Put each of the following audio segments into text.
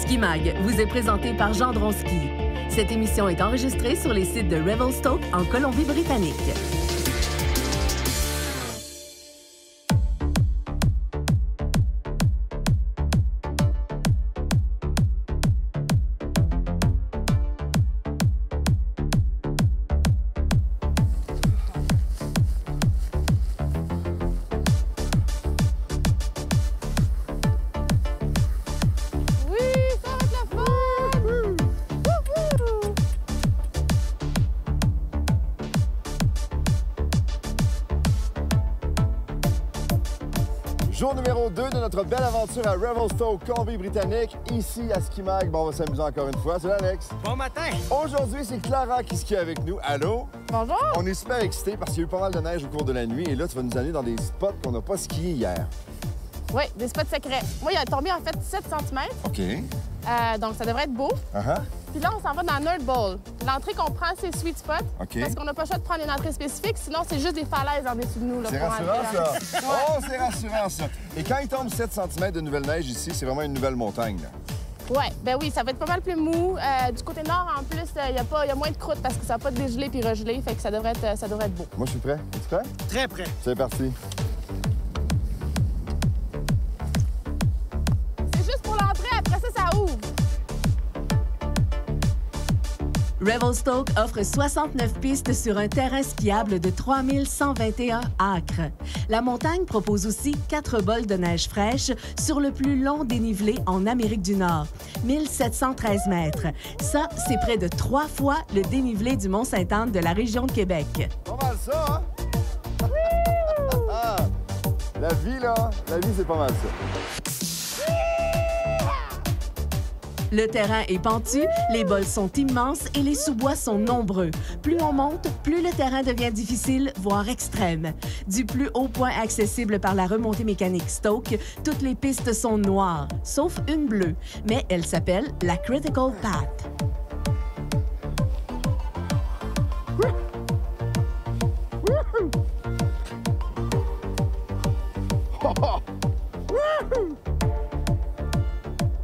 Ski Mag vous est présenté par Gendron Ski. Cette émission est enregistrée sur les sites de Revelstoke en Colombie-Britannique. Jour numéro 2 de notre belle aventure à Revelstoke, Colombie-Britannique, ici à Ski Mag. Bon, on va s'amuser encore une fois. Salut Alex. Bon matin. Aujourd'hui, c'est Clara qui skie avec nous. Allô? Bonjour. On est super excités parce qu'il y a eu pas mal de neige au cours de la nuit et là, tu vas nous amener dans des spots qu'on n'a pas skié hier. Oui, des spots secrets. Moi, il a tombé en fait 7 cm. OK. Donc, ça devrait être beau. Puis là, on s'en va dans Nerd Bowl. L'entrée qu'on prend, c'est Sweet Spot. OK. Parce qu'on n'a pas le choix de prendre une entrée spécifique, sinon c'est juste des falaises en dessous de nous. C'est rassurant, ça. Oh, c'est rassurant, ça. Et quand il tombe 7 cm de nouvelle neige ici, c'est vraiment une nouvelle montagne, là. Oui, ben oui, ça va être pas mal plus mou. Du côté nord, en plus, il y a moins de croûte parce que ça va pas dégelé puis regelé, fait que ça devrait être beau. Moi, je suis prêt. Es-tu prêt? Très prêt. C'est parti. C'est juste pour l'entrée, après ça, ça ouvre. Revelstoke offre 69 pistes sur un terrain skiable de 3121 acres. La montagne propose aussi 4 bols de neige fraîche sur le plus long dénivelé en Amérique du Nord, 1713 mètres. Ça, c'est près de 3 fois le dénivelé du Mont-Sainte-Anne de la région de Québec. Pas mal ça, hein? La vie, là, la vie, c'est pas mal ça. Le terrain est pentu, les bols sont immenses et les sous-bois sont nombreux. Plus on monte, plus le terrain devient difficile, voire extrême. Du plus haut point accessible par la remontée mécanique Stoke, toutes les pistes sont noires, sauf une bleue, mais elle s'appelle la Critical Path.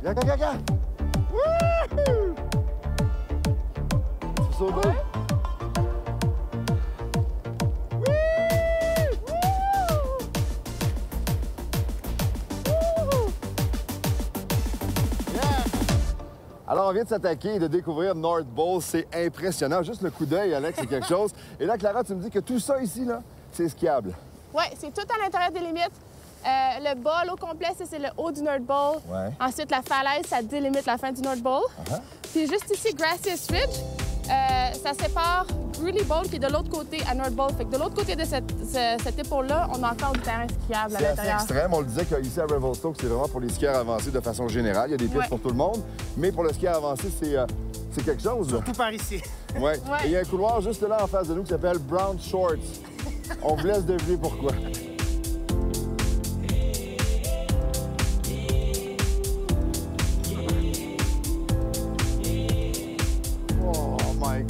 Gaga! Wouhou! Tu sautes d'eau? Alors, on vient de s'attaquer et de découvrir North Bowl. C'est impressionnant. Juste le coup d'œil, Alex, c'est quelque chose. Et là, Clara, tu me dis que tout ça ici, là, c'est skiable. Oui, c'est tout à l'intérieur des limites. Le bol au complet, c'est le haut du Nerd Bowl. Ouais. Ensuite, la falaise, ça délimite la fin du Nerd Bowl. Puis juste ici, Gracious Ridge, ça sépare Greeley Bowl qui est de l'autre côté à Nerd Bowl. Fait que de l'autre côté de cette épaule-là, on a encore du terrain skiable à l'intérieur. C'est assez extrême. On le disait qu'ici à Revelstoke, c'est vraiment pour les skieurs avancés de façon générale. Il y a des pistes pour tout le monde. Mais pour le skieur avancé, c'est quelque chose. Surtout par ici. Oui. Et il y a un couloir juste là en face de nous qui s'appelle Brown Shorts. On vous laisse deviner pourquoi.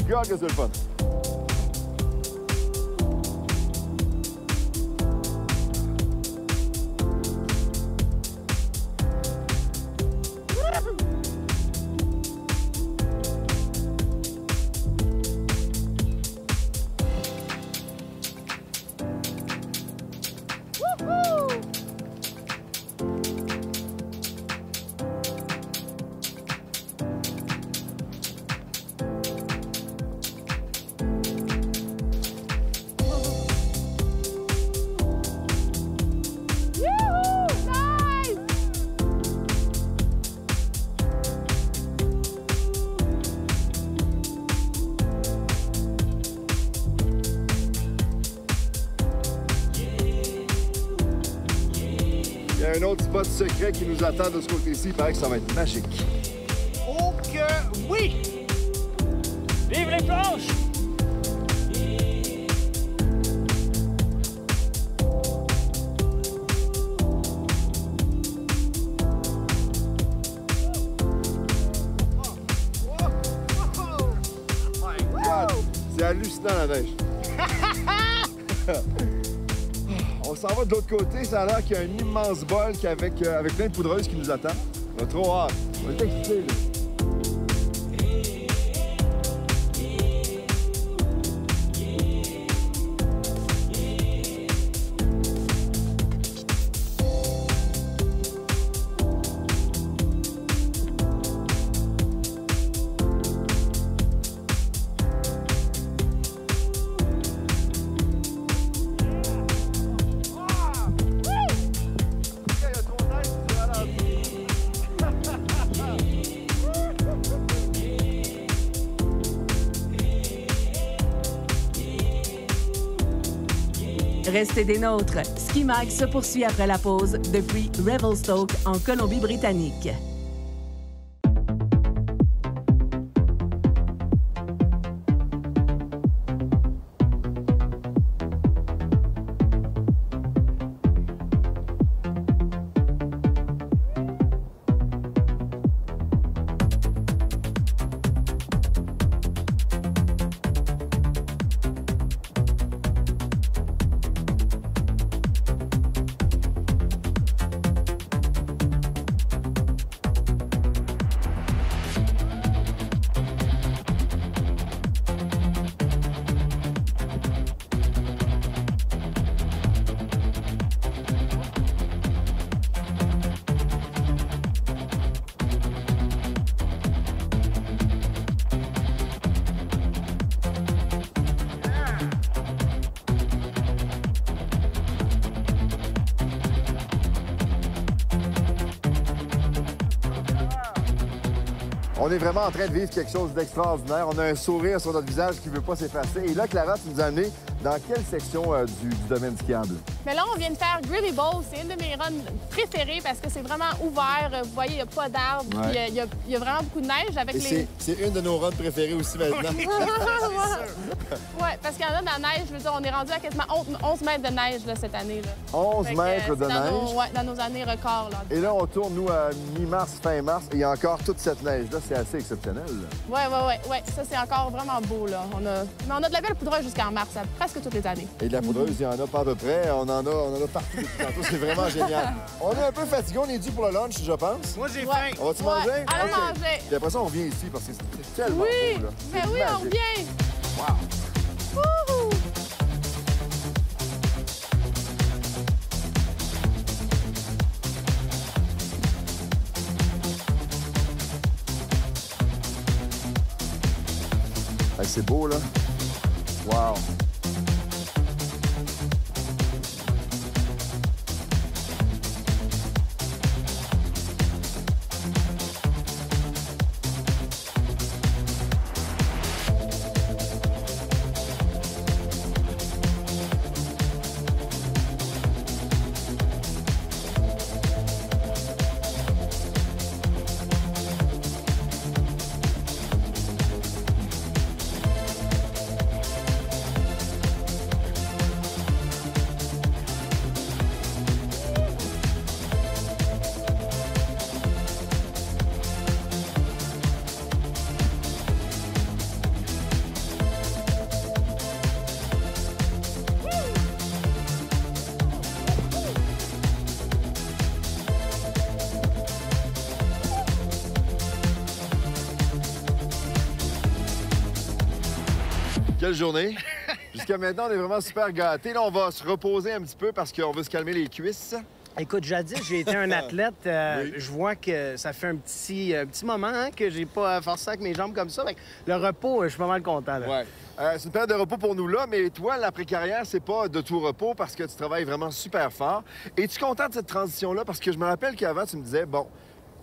God, que c'est le fun! Il y a un autre spot secret qui nous attend de ce côté-ci. Il paraît que ça va être magique. Oh que oui! Vive les planches! C'est hallucinant la neige. On s'en va de l'autre côté, ça a l'air qu'il y a un immense bol avec plein de poudreuses qui nous attend. On a trop hâte. On est excités, là. Restez des nôtres. Ski Mag se poursuit après la pause depuis Revelstoke en Colombie-Britannique. On est vraiment en train de vivre quelque chose d'extraordinaire. On a un sourire sur notre visage qui ne veut pas s'effacer. Et là, Clara, tu nous as amené dans quelle section du domaine skiable? Mais là, on vient de faire Grilly Bowl. C'est une de mes runs préférées parce que c'est vraiment ouvert. Vous voyez, il n'y a pas d'arbres. Ouais. Puis il y a vraiment beaucoup de neige avec les... C'est une de nos runs préférées aussi maintenant. Oui, parce qu'il y en a de la neige. Je veux dire, on est rendu à quasiment 11 mètres de neige là, cette année. Là. 11 mètres de neige? Oui, dans nos années records. Là. Et là, on tourne, nous, à mi-mars, fin mars, et il y a encore toute cette neige-là. C'est assez exceptionnel. Oui. Ça, c'est encore vraiment beau. Là. Mais on a de la belle poudreuse jusqu'en mars, presque toutes les années. Et de la poudreuse, il y en a pas à peu près. On en a partout depuis tantôt. C'est vraiment génial. On est un peu fatigué. On est dû pour le lunch, je pense. Moi, j'ai Ouais. faim. On va-tu manger? Allons OK. manger. Puis après ça, on vient ici parce que c'est tellement Oui, beau, là. mais C'est oui, on magique. vient. Wow! Wouhou! Hey, c'est beau, là. Wow! Quelle journée! Jusqu'à maintenant, on est vraiment super gâtés. Là, on va se reposer un petit peu parce qu'on veut se calmer les cuisses. Écoute, jadis, j'ai été un athlète. Oui. Je vois que ça fait un petit moment hein, que j'ai pas forcé avec mes jambes comme ça. Fait que le repos, je suis pas mal content. Là. Ouais. C'est une période de repos pour nous là, mais toi, l'après-carrière, c'est pas de tout repos parce que tu travailles vraiment super fort. Es-tu content de cette transition-là? Parce que je me rappelle qu'avant, tu me disais, bon,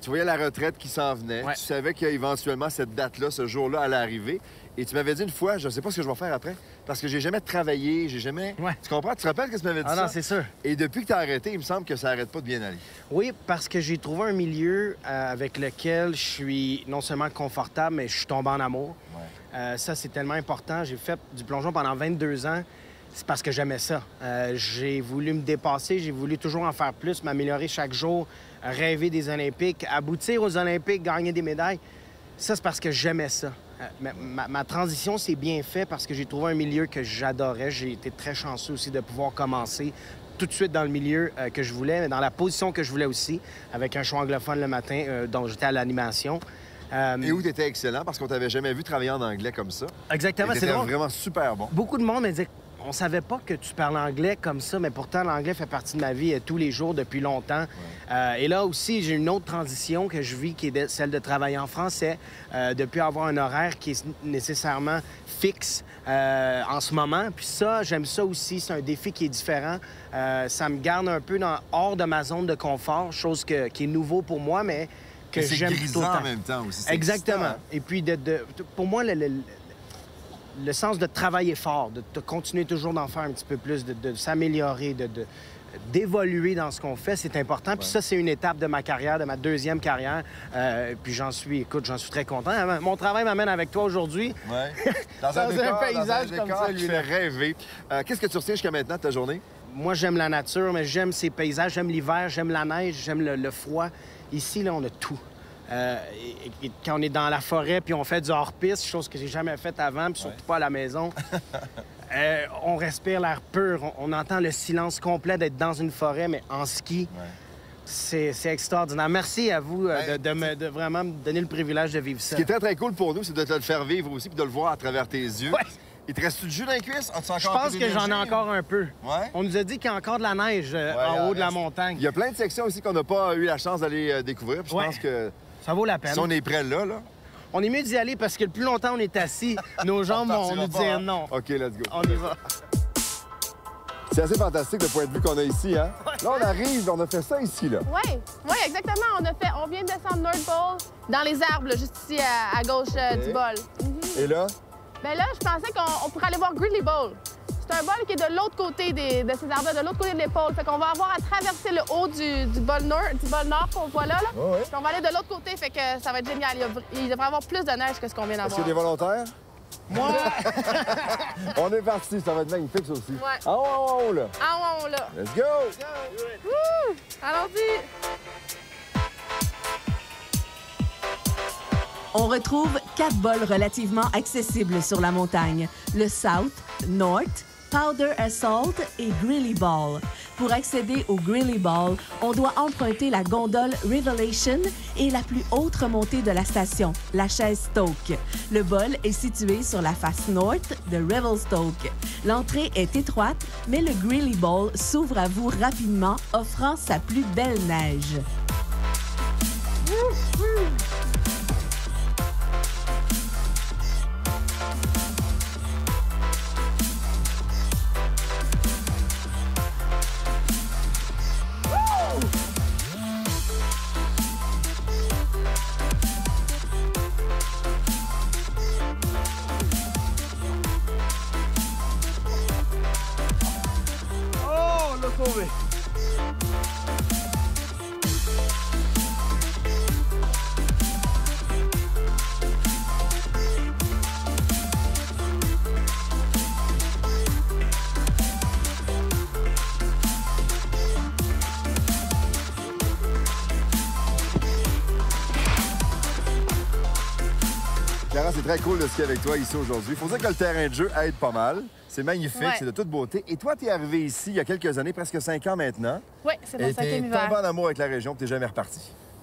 tu voyais la retraite qui s'en venait. Ouais. Tu savais qu'éventuellement, cette date-là, ce jour-là, allait arriver. Et tu m'avais dit une fois, je sais pas ce que je vais faire après, parce que j'ai jamais travaillé, j'ai jamais... Ouais. Tu comprends? Tu te rappelles que tu m'avais dit Ah ça? non, c'est sûr. Et depuis que tu as arrêté, il me semble que ça arrête pas de bien aller. Oui, parce que j'ai trouvé un milieu avec lequel je suis non seulement confortable, mais je suis tombé en amour. Ouais. Ça, c'est tellement important. J'ai fait du plongeon pendant 22 ans. C'est parce que j'aimais ça. J'ai voulu me dépasser, j'ai voulu toujours en faire plus, m'améliorer chaque jour, rêver des Olympiques, aboutir aux Olympiques, gagner des médailles. Ça, c'est parce que j'aimais ça. Ma transition s'est bien faite parce que j'ai trouvé un milieu que j'adorais. J'ai été très chanceux aussi de pouvoir commencer tout de suite dans le milieu que je voulais, mais dans la position que je voulais aussi, avec un show anglophone le matin dont j'étais à l'animation. Et où tu étais excellent, parce qu'on t'avait jamais vu travailler en anglais comme ça. Exactement, c'est C'était drôle. vraiment super bon. Beaucoup de monde me disait on savait pas que tu parles anglais comme ça, mais pourtant, l'anglais fait partie de ma vie tous les jours depuis longtemps. Ouais. Et là aussi, j'ai une autre transition que je vis, qui est celle de travailler en français, depuis avoir un horaire qui est nécessairement fixe en ce moment. Puis ça, j'aime ça aussi. C'est un défi qui est différent. Ça me garde un peu hors de ma zone de confort, chose qui est nouveau pour moi, mais que j'aime tout en même temps aussi. Exactement. Excitant, hein? Et puis, pour moi, le sens de travailler fort, de continuer toujours d'en faire un petit peu plus, de s'améliorer, d'évoluer dans ce qu'on fait, c'est important. Puis ça, c'est une étape de ma carrière, de ma deuxième carrière. Puis j'en suis très content. Mon travail m'amène avec toi aujourd'hui. Ouais. Dans un paysage comme ça, qui fait rêver. Qu'est-ce que tu retiens jusqu'à maintenant de ta journée? Moi, j'aime la nature, mais j'aime ces paysages, j'aime l'hiver, j'aime la neige, j'aime le froid. Ici, là, on a tout. Et quand on est dans la forêt puis on fait du hors-piste, chose que j'ai jamais faite avant, puis surtout pas à la maison, on respire l'air pur. On entend le silence complet d'être dans une forêt, mais en ski. Ouais. C'est extraordinaire. Merci à vous de vraiment me donner le privilège de vivre ça. Ce qui est très, très cool pour nous, c'est de te le faire vivre aussi puis de le voir à travers tes yeux. Ouais. Il te reste-tu du jus dans les cuisses? Je pense que j'en ai encore un peu. Ouais. On nous a dit qu'il y a encore de la neige en haut de la montagne. Il y a plein de sections aussi qu'on n'a pas eu la chance d'aller découvrir. Je pense que ça vaut la peine. Si on est prêt là... On est mieux d'y aller parce que le plus longtemps on est assis, nos jambes vont nous dire non. OK, let's go. On y va. C'est assez fantastique le point de vue qu'on a ici, hein? Là, on arrive, on a fait ça ici, là. Oui, exactement. On vient de descendre North Pole dans les arbres, là, juste ici à gauche du bol. Et là? Bien là, je pensais qu'on pourrait aller voir Greeley Bowl. C'est un bol qui est de l'autre côté de ces arbres-là, de l'autre côté de l'épaule. Fait qu'on va avoir à traverser le haut du bol nord qu'on voit là. Oh oui. Puis on va aller de l'autre côté, fait que ça va être génial. Il devrait y avoir plus de neige que ce qu'on vient d'avoir. Est-ce qu'il y a des volontaires? Moi! On est parti, ça va être magnifique, ça aussi. Ouais. En haut, là. En haut, là. Let's go! Wouh! Allons-y! On retrouve 4 bols relativement accessibles sur la montagne. Le South, North, Powder Assault et Greeley Ball. Pour accéder au Greeley Ball, on doit emprunter la gondole Revelation et la plus haute remontée de la station, la chaise Stoke. Le bol est situé sur la face north de Revelstoke. L'entrée est étroite, mais le Greeley Ball s'ouvre à vous rapidement, offrant sa plus belle neige. Clara, c'est très cool de skier avec toi ici aujourd'hui. Il faut dire que le terrain de jeu aide pas mal. C'est magnifique, ouais. C'est de toute beauté. Et toi, tu es arrivé ici il y a quelques années, presque 5 ans maintenant. Oui, c'est mon 5e hiver. hiver. Tu es tombé en amour avec la région et tu n'es jamais reparti.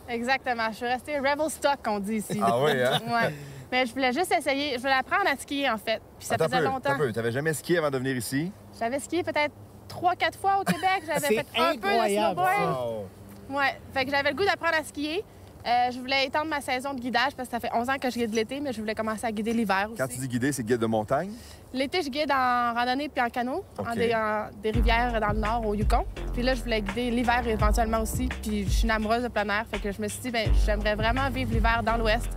Exactement. Je suis restée Revelstoke, on dit ici. Ah oui, hein? Ouais. Mais je voulais juste essayer. Je voulais apprendre à skier, en fait. Puis ça faisait longtemps. Tu n'avais jamais skié avant de venir ici? J'avais skié peut-être 3-4 fois au Québec. J'avais fait un peu de snowboard. Wow. Ouais. Fait que j'avais le goût d'apprendre à skier. Je voulais étendre ma saison de guidage parce que ça fait 11 ans que je guide l'été, mais je voulais commencer à guider l'hiver aussi. Quand tu dis guider, c'est guide de montagne? L'été, je guide en randonnée puis en canot, Okay. en des rivières dans le nord, au Yukon. Puis là, je voulais guider l'hiver éventuellement aussi. Puis je suis une amoureuse de plein air, fait que je me suis dit, bien, j'aimerais vraiment vivre l'hiver dans l'Ouest.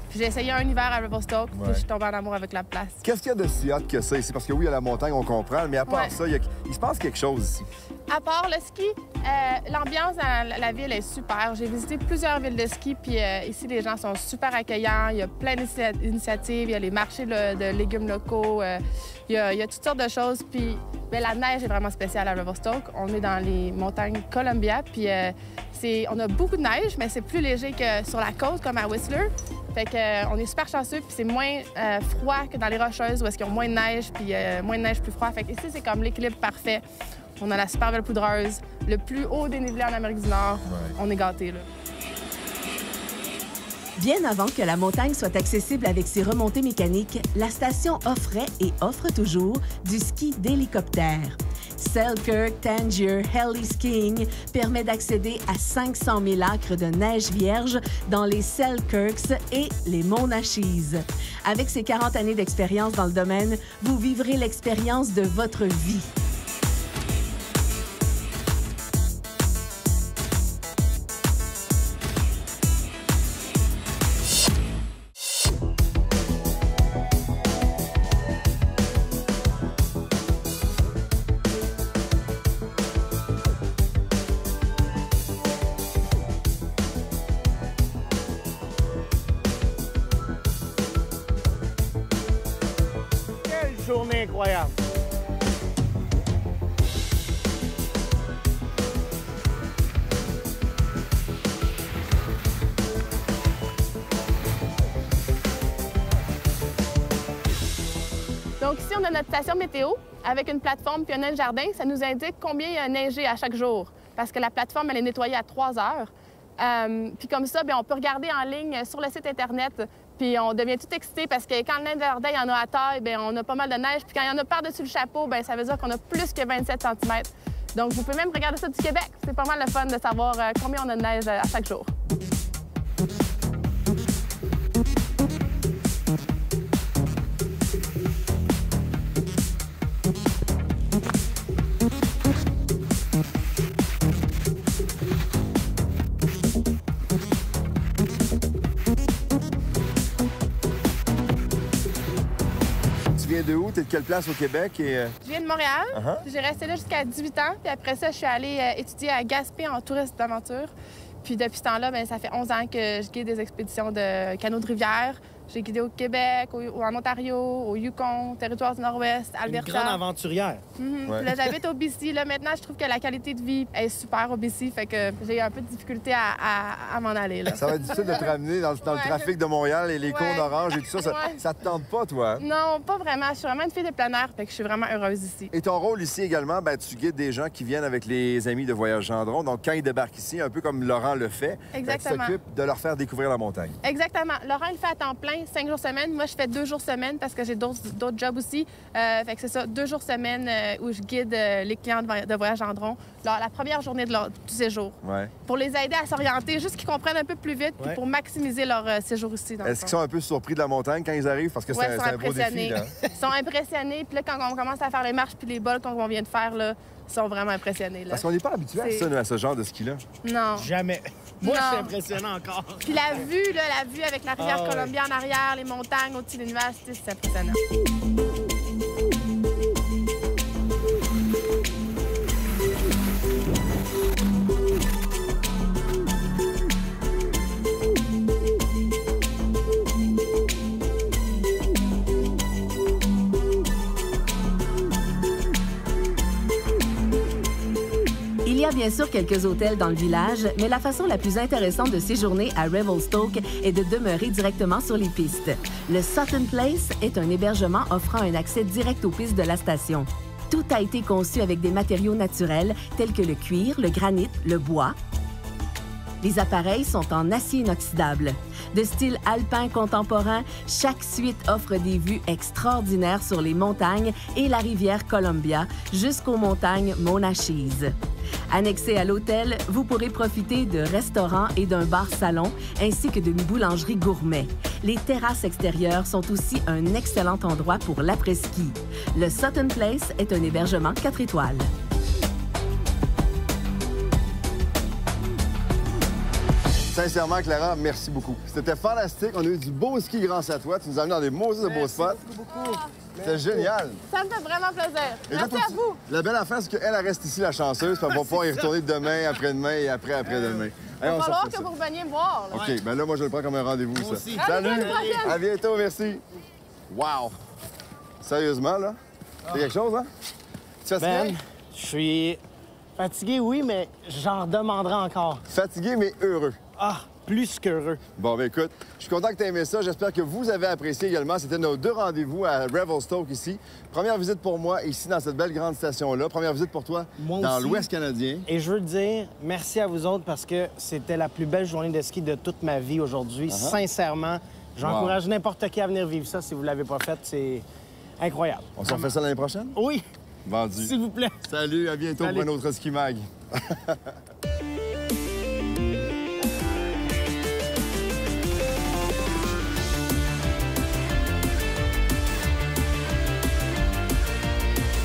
Puis j'ai essayé un hiver à Revelstoke, puis je suis tombée en amour avec la place. Qu'est-ce qu'il y a de si hot que ça ici? Parce que oui, il y a la montagne, on comprend, mais à part ça, il se passe quelque chose ici. À part le ski, l'ambiance dans la ville est super. J'ai visité plusieurs villes de ski, puis ici, les gens sont super accueillants. Il y a plein d'initiatives, il y a les marchés de légumes locaux, il y a toutes sortes de choses. Puis la neige est vraiment spéciale à Revelstoke. On est dans les montagnes Columbia, puis on a beaucoup de neige, mais c'est plus léger que sur la côte, comme à Whistler. Fait qu'on est super chanceux, puis c'est moins froid que dans les Rocheuses, où est-ce qu'ils ont moins de neige, puis moins de neige, plus froid. Fait que ici, c'est comme l'équilibre parfait. On a la super belle poudreuse, le plus haut dénivelé en Amérique du Nord. Ouais. On est gâtés, là. Bien avant que la montagne soit accessible avec ses remontées mécaniques, la station offrait et offre toujours du ski d'hélicoptère. Selkirk Tangier Heli Skiing permet d'accéder à 500 000 acres de neige vierge dans les Selkirks et les Monachies. Avec ses 40 années d'expérience dans le domaine, vous vivrez l'expérience de votre vie. Quelle journée incroyable! Donc ici, on a notre station météo avec une plateforme puis un nain de jardin. Ça nous indique combien il y a neigé à chaque jour parce que la plateforme, elle est nettoyée à 3 heures. Puis comme ça, bien, on peut regarder en ligne sur le site Internet. Puis on devient tout excité parce que quand le nain de jardin, il y en a à taille, bien, on a pas mal de neige. Puis quand il y en a par-dessus le chapeau, bien, ça veut dire qu'on a plus que 27 cm. Donc vous pouvez même regarder ça du Québec. C'est pas mal le fun de savoir combien on a de neige à chaque jour. Tu viens de où? T'es de quelle place au Québec? Et, Je viens de Montréal. Uh-huh. J'ai resté là jusqu'à 18 ans. Puis après ça, je suis allée étudier à Gaspé en tourisme d'aventure. Puis depuis ce temps-là, bien, ça fait 11 ans que je guide des expéditions de canaux de rivière. J'ai guidé au Québec, en Ontario, au Yukon, territoire du Nord-Ouest, Alberta. Une grande aventurière. Ouais. Puis là, j'habite au BC. Là, maintenant, je trouve que la qualité de vie est super au BC. Fait que j'ai un peu de difficulté à m'en aller. Là. ça va être difficile de te ramener dans le Ouais. trafic de Montréal et les cônes oranges et tout ça. Ouais. Ça te tente pas, toi? Hein? Non, pas vraiment. Je suis vraiment une fille de plein air. Fait que je suis vraiment heureuse ici. Et ton rôle ici également, ben, tu guides des gens qui viennent avec les amis de Voyage Gendron. Donc, quand ils débarquent ici, un peu comme Laurent le fait, ben, tu Exactement. t'occupes de leur faire découvrir la montagne. Exactement. Laurent, il fait à temps plein, 5 jours semaine. Moi, je fais 2 jours semaine parce que j'ai d'autres jobs aussi. Fait que c'est ça, 2 jours semaine où je guide les clients de Voyage Gendron la première journée du séjour. Ouais. Pour les aider à s'orienter, juste qu'ils comprennent un peu plus vite, puis Ouais. pour maximiser leur séjour ici. dans le Est-ce fond. qu'ils sont un peu surpris de la montagne quand ils arrivent? Parce que Ouais, c'est ils sont un beau défi. impressionnés. Là. Ils sont impressionnés. Puis là, quand on commence à faire les marches puis les bols qu'on vient de faire, là, ils sont vraiment impressionnés. Là. Parce qu'on n'est pas habitué à ça, nous, à ce genre de ski-là. Non. Jamais. Moi, Non. c'est impressionnant encore. Puis la vue, là, la vue avec la rivière Ah ouais. Columbia en arrière, les montagnes au-dessus des nuages, c'est impressionnant. Il y a bien sûr quelques hôtels dans le village, mais la façon la plus intéressante de séjourner à Revelstoke est de demeurer directement sur les pistes. Le Sutton Place est un hébergement offrant un accès direct aux pistes de la station. Tout a été conçu avec des matériaux naturels tels que le cuir, le granit, le bois. Les appareils sont en acier inoxydable. De style alpin contemporain, chaque suite offre des vues extraordinaires sur les montagnes et la rivière Columbia jusqu'aux montagnes Monachies. Annexé à l'hôtel, vous pourrez profiter de restaurants et d'un bar-salon ainsi que d'une boulangerie gourmet. Les terrasses extérieures sont aussi un excellent endroit pour l'après-ski. Le Sutton Place est un hébergement 4 étoiles. Sincèrement, Clara, merci beaucoup. C'était fantastique. On a eu du beau ski grâce à toi. Tu nous as amené dans des beaux de beaux spots. C'était génial. Ça me fait vraiment plaisir. Et là, Merci à vous. La belle affaire, c'est qu'elle elle reste ici, la chanceuse, puis elle va pouvoir y retourner demain, après-demain et après-demain. Il va falloir que vous reveniez me voir. Là. OK, ben là, moi, je le prends comme un rendez-vous, ça. aussi. Salut! À la prochaine. À bientôt, merci. Wow! Sérieusement, là? C'est quelque chose, hein? Tu fais Ben, je suis fatigué, oui, mais j'en redemanderai encore. Fatigué, mais heureux. Ah, plus qu'heureux. Bon, ben écoute, je suis content que tu aies aimé ça. J'espère que vous avez apprécié également. C'était nos 2 rendez-vous à Revelstoke ici. Première visite pour moi ici dans cette belle grande station-là. Première visite pour toi Moi dans aussi. l'Ouest canadien. Et je veux dire merci à vous autres parce que c'était la plus belle journée de ski de toute ma vie aujourd'hui. Sincèrement, j'encourage n'importe qui à venir vivre ça si vous ne l'avez pas fait. C'est incroyable. On s'en fait ça l'année prochaine? Oui, Vendu. s'il vous plaît. Salut, à bientôt Salut. pour un autre Ski Mag.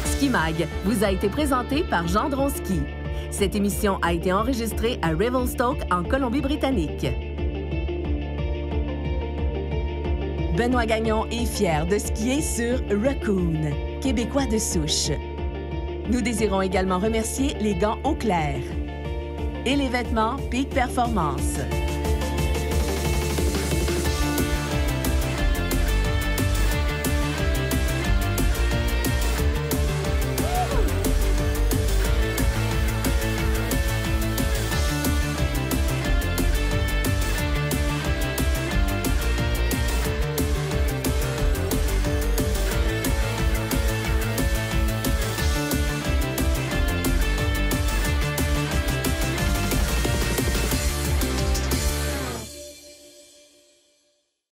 Ski Mag vous a été présenté par Jean Dronski. Cette émission a été enregistrée à Revelstoke, en Colombie-Britannique. Benoît Gagnon est fier de skier sur Raccoon, québécois de souche. Nous désirons également remercier les gants Eau Claire et les vêtements Peak Performance.